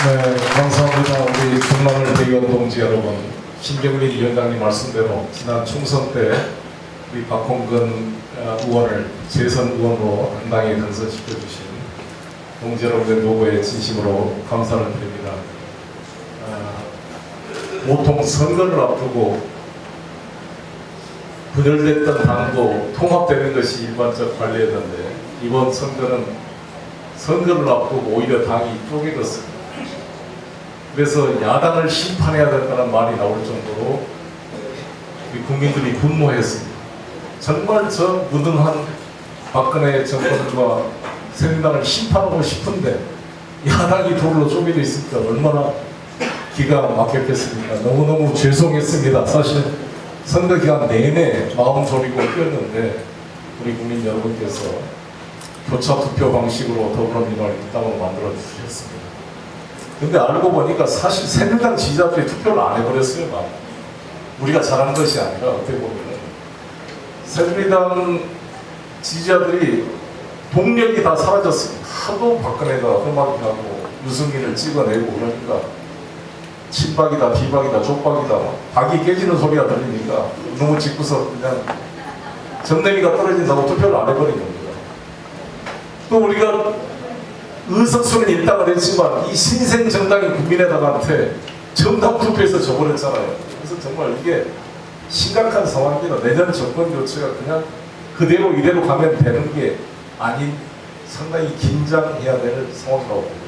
네, 감사합니다. 우리 중랑을 대의원 동지 여러분, 신경민 위원장님 말씀대로 지난 총선 때 우리 박홍근 의원을 재선 의원으로 당당히 당선시켜주신 동지 여러분의 노고에 진심으로 감사를 드립니다. 보통 선거를 앞두고 분열됐던 당도 통합되는 것이 일반적 관례였는데 이번 선거는 선거를 앞두고 오히려 당이 쪼개졌습니다. 그래서 야당을 심판해야 된다는 말이 나올 정도로 우리 국민들이 분노했습니다. 정말 저 무능한 박근혜 정권과 새누리당을 심판하고 싶은데 야당이 둘로 쪼개져 있으니까 얼마나 기가 막혔겠습니까? 너무너무 죄송했습니다. 사실 선거 기간 내내 마음 졸이고 뛰었는데 우리 국민 여러분께서 교차 투표 방식으로 더불어민주당을 입당으로 만들어 주셨습니다. 근데 알고 보니까 사실 새누리당 지지자들이 투표를 안 해버렸어요. 막. 우리가 잘한 것이 아니라 어떻게 보면 새누리당 지지자들이 동력이 다 사라졌습니다. 하도 박근혜가 험악하고 유승민을 찍어내고 그러니까 친박이다 비박이다 족박이다 박이 깨지는 소리가 들리니까 너무 짓고서 그냥 정내미가 떨어진다고 투표를 안 해버린 겁니다. 또 우리가 의석수는 일당을 했지만 이 신생 정당인 국민의당한테 정당 투표에서 져버렸잖아요. 그래서 정말 이게 심각한 상황입니다. 내년 정권 교체가 그냥 그대로 이대로 가면 되는 게 아닌 상당히 긴장해야 될 상황이라고 봅니다.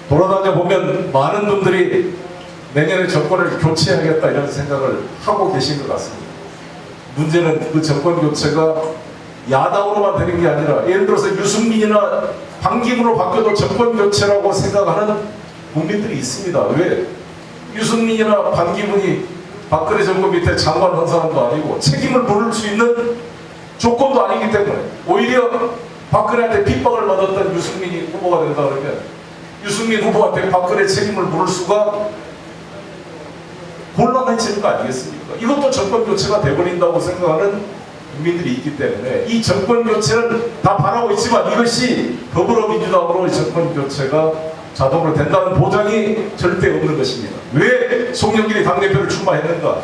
돌아다녀 보면 많은 분들이 내년에 정권을 교체하겠다 이런 생각을 하고 계신 것 같습니다. 문제는 그 정권 교체가 야당으로만 되는 게 아니라 예를 들어서 유승민이나 반기문으로 바뀌어도 정권 교체라고 생각하는 국민들이 있습니다. 왜? 유승민이나 반기문이 박근혜 정권 밑에 장관 한 사람도 아니고 책임을 물을 수 있는 조건도 아니기 때문에 오히려 박근혜한테 핍박을 받았던 유승민이 후보가 된다 그러면 유승민 후보한테 박근혜 책임을 물을 수가 곤란해지는 거 아니겠습니까? 이것도 정권 교체가 돼버린다고 생각하는 국민들이 있기 때문에 이 정권 교체는 다 바라고 있지만 이것이 더불어민주당으로 정권 교체가 자동으로 된다는 보장이 절대 없는 것입니다. 왜 송영길이 당대표를 출마했는가?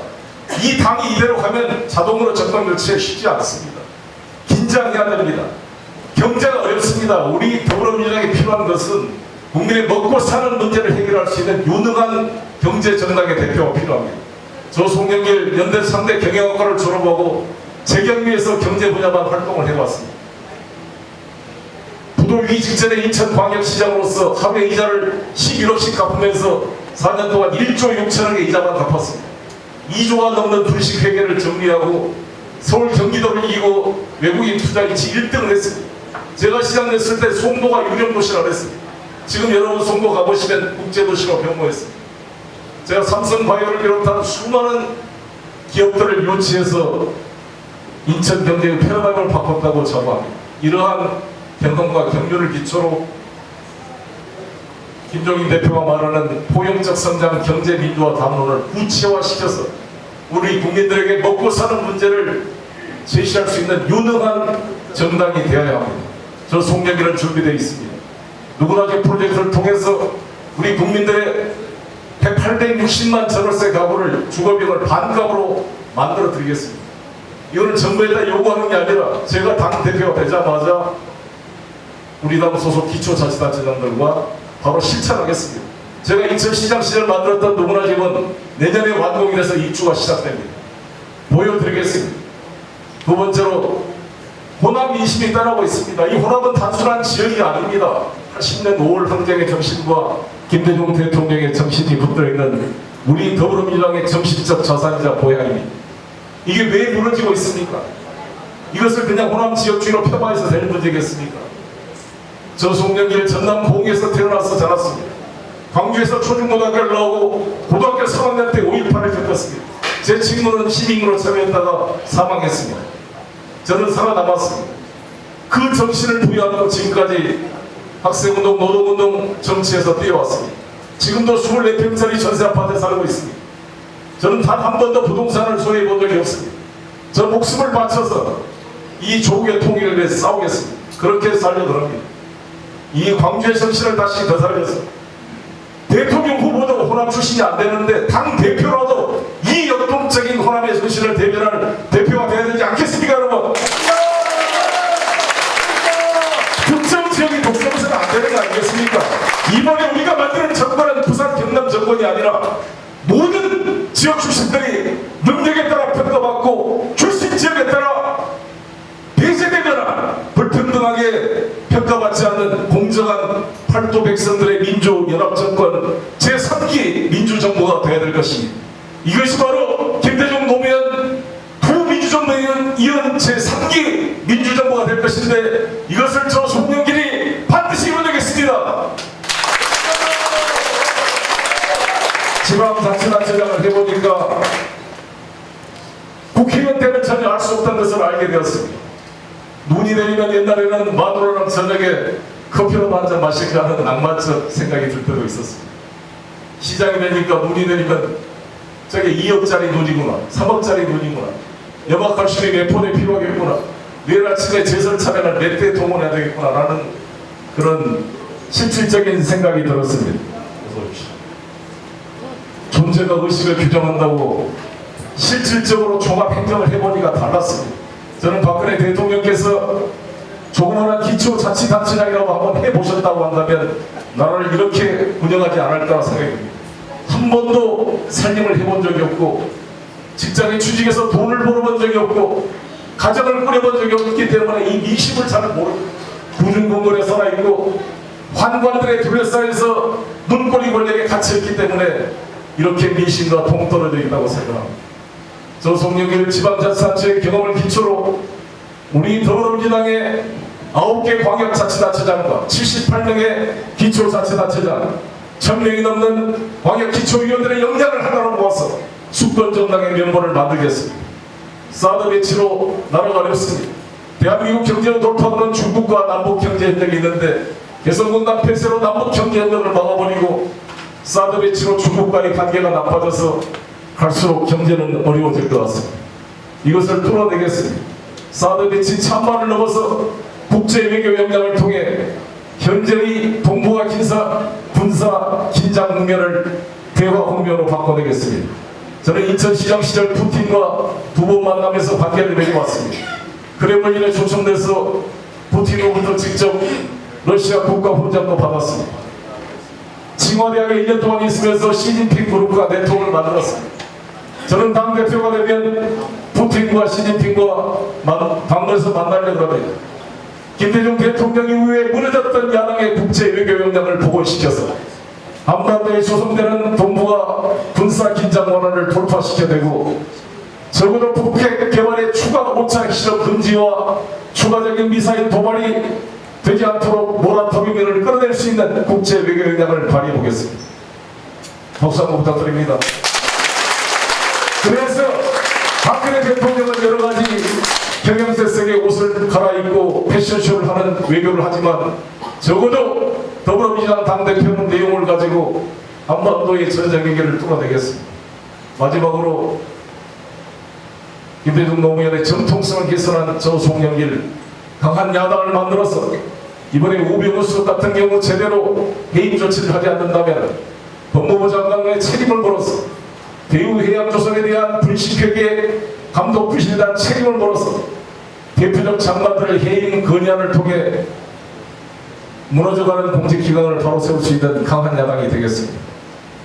이 당이 이대로 가면 자동으로 정권 교체 쉽지 않습니다. 긴장해야 됩니다. 경제가 어렵습니다. 우리 더불어민주당이 필요한 것은 국민의 먹고 사는 문제를 해결할 수 있는 유능한 경제 정당의 대표가 필요합니다. 저 송영길 연대 상대 경영학과를 졸업하고 재경리에서 경제 분야만 활동을 해왔습니다. 부도 위기 직전에 인천광역시장으로서 하루에 이자를 11억씩 갚으면서 4년 동안 1조 6천억의 이자만 갚았습니다. 2조가 넘는 불식 회계를 정리하고 서울 경기도를 이기고 외국인 투자 일치 1등을 했습니다. 제가 시장 냈을 때 송도가 유령도시라 그랬습니다. 지금 여러분 송도 가보시면 국제도시로 변모했습니다. 제가 삼성바이오를 비롯한 수많은 기업들을 유치해서 인천 경제의 패러다임을 바꿨다고 자부합니다. 이러한 경험과 경륜을 기초로 김종인 대표가 말하는 포용적 성장 경제 민주화 담론을 구체화시켜서 우리 국민들에게 먹고 사는 문제를 제시할 수 있는 유능한 정당이 되어야 합니다. 저 송영길은 준비되어 있습니다. 누구나 이 프로젝트를 통해서 우리 국민들의 860만 전월세 가구를 주거비용을 반값으로 만들어 드리겠습니다. 이거는 정부에다 요구하는 게 아니라 제가 당대표가 되자마자 우리 당 소속 기초자치단체장들과 바로 실천하겠습니다. 제가 인천시장 시절 만들었던 누구나 집은 내년에 완공이 돼서 입주가 시작됩니다. 보여드리겠습니다. 두 번째로 호남 민심이 따르고 있습니다. 이 호남은 단순한 지역이 아닙니다. 80년 5월 항쟁의 정신과 김대중 대통령의 정신이 붙들어있는 우리 더불어민주당의 정신적 자산이자 보양입니다. 이게 왜 무너지고 있습니까? 이것을 그냥 호남 지역주의로 폄하해서 될 문제겠습니까? 저 송영길 전남 봉에서 태어나서 자랐습니다. 광주에서 초중고등학교를 나오고 고등학교 3학년 때 5.18을 겪었습니다. 제 친구는 시민으로 참여했다가 사망했습니다. 저는 살아남았습니다. 그 정신을 부여하고 지금까지 학생운동, 노동운동, 정치에서 뛰어왔습니다. 지금도 24평짜리 전세 아파트에 살고 있습니다. 저는 단 한 번도 부동산을 소유해 본 적이 없습니다. 저 목숨을 바쳐서 이 조국의 통일을 위해 싸우겠습니다. 그렇게 살려들합니다. 이 광주의 정신을 다시 되살려서 대통령 후보도 호남 출신이 안 되는데 당 대표라도 이 역동적인 호남의 정신을 대변할 대표가 되어야 되지 않겠습니까, 여러분? 특정 지역이 독점해서는 안 되는 거 아니겠습니까? 이번에 우리가 만드는 정권은 부산 경남 정권이 아니라 모든 지역 출신들이 능력에 따라 평가받고 출신 지역에 따라 배제되거나 불평등하게 평가받지 않는 공정한 팔도 백성들의 민주연합정권 제3기 민주정부가 되어야 될 것입니다. 이것이 바로 김대중 노무현 부민주정 노무현 이은 제3기 민주정부가 될 것인데 이것을 저 송영길이 반드시 이뤄내겠습니다. 지방자치단체장을 해보니까 국회의원 때는 전혀 알 수 없다는 것을 알게 되었습니다. 눈이 내리면 옛날에는 마누라랑 저녁에 커피로 한잔 마실까 하는 낭만적 생각이 들 때도 있었습니다. 시장이 되니까 눈이 내리면 저게 2억짜리 눈이구나, 3억짜리 눈이구나, 염화칼 수리 몇 폰에 필요하겠구나, 내일 아침에 제설 차량을 몇 대 동원해야 되겠구나 라는 그런 실질적인 생각이 들었습니다. 존재가 의식을 규정한다고 실질적으로 종합행정을 해보니까 달랐습니다. 저는 박근혜 대통령께서 조그마한 기초자치단체장이라고 한번 해보셨다고 한다면 나라를 이렇게 운영하지 않을까 생각합니다. 한 번도 살림을 해본 적이 없고 직장에 취직해서 돈을 벌어본 적이 없고 가정을 꾸려본 적이 없기 때문에 이 미심을 잘 모르고 구중공간에 살아있고 환관들의 둘러싸여서 눈꼬리 권력에 갇혀있기 때문에 이렇게 미심과 동떨어져 있다고 생각합니다. 저 송영길 지방자치단체의 경험을 기초로 우리 더불어민주당의 9개 광역자치단체장과 78명의 기초자치단체장 1000명이 넘는 광역기초위원들의 역량을 하나로 모아서 수권정당의 면모를 만들겠습니다. 사드 배치로 나라가 어렵습니다. 대한민국 경제를 돌파하는 중국과 남북 경제협력이 있는데 개성공단 폐쇄로 남북 경제협력을 막아버리고 사드 배치로 중국과의 관계가 나빠져서 갈수록 경제는 어려워질 것 같습니다. 이것을 뚫어내겠습니다. 사드 배치 찬반을 넘어서 국제 외교 역량을 통해 현재의 동북아 군사 긴장 국면을 대화 국면으로 바꿔내겠습니다. 저는 인천시장 시절 푸틴과 두 번 만나면서 관계를 맺어왔습니다. 크렘린에 초청돼서 푸틴으로부터 직접 러시아 국가훈장도 받았습니다. 칭화대학에 1년 동안 있으면서 시진핑 그룹과 네트워크를 만들었습니다. 저는 당대표가 되면 푸틴과 시진핑과 방문해서 만나려고 합니다. 김대중 대통령 이후에 무너졌던 야당의 국제 외교 역량을 복원시켜서 한반도에 조성되는 동북아 군사 긴장 완화를 돌파시켜내고 적어도 북핵 개발의 추가 오차 실험 금지와 추가적인 미사일 도발이 되지 않도록 모라토리움을 끌어낼 수 있는 국제 외교 역량을 발휘해 보겠습니다. 박수 한번 부탁드립니다. 그래서 박근혜 대통령은 여러 가지 경영세색의 옷을 갈아입고 패션쇼를 하는 외교를 하지만 적어도 더불어민주당 당대표는 내용을 가지고 한반도의 전쟁위기를 뚫어내겠습니다. 마지막으로 김대중 노무현의 정통성을 개선한 저 송영길 강한 야당을 만들어서 이번에 우병우수 같은 경우 제대로 해임 조치를 하지 않는다면 법무부 장관의 책임을 물어서 대우해양조선에 대한 불식회계 감독부실에 대한 책임을 물어서 대표적 장관들의 해임 건의안을 통해 무너져가는 공직기관을 바로 세울 수 있는 강한 야당이 되겠습니다.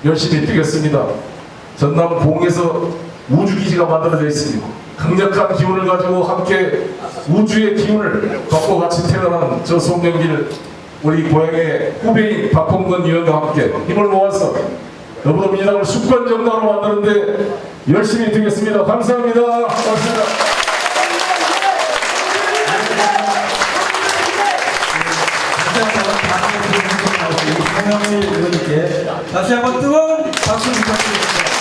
열심히 뛰겠습니다. 전남 봉에서 우주기지가 만들어져 있습니다. 강력한 기운을 가지고 함께 우주의 기운을 받고 같이 태어난 저 송영길 우리 고향의 후배인 박홍근 의원과 함께 힘을 모아서 더불어민주당을 수권정당으로 만드는데 열심히 뛰겠습니다. 감사합니다. 고맙습니다. 다시 한번 뜨거운 박수 부탁드립니다.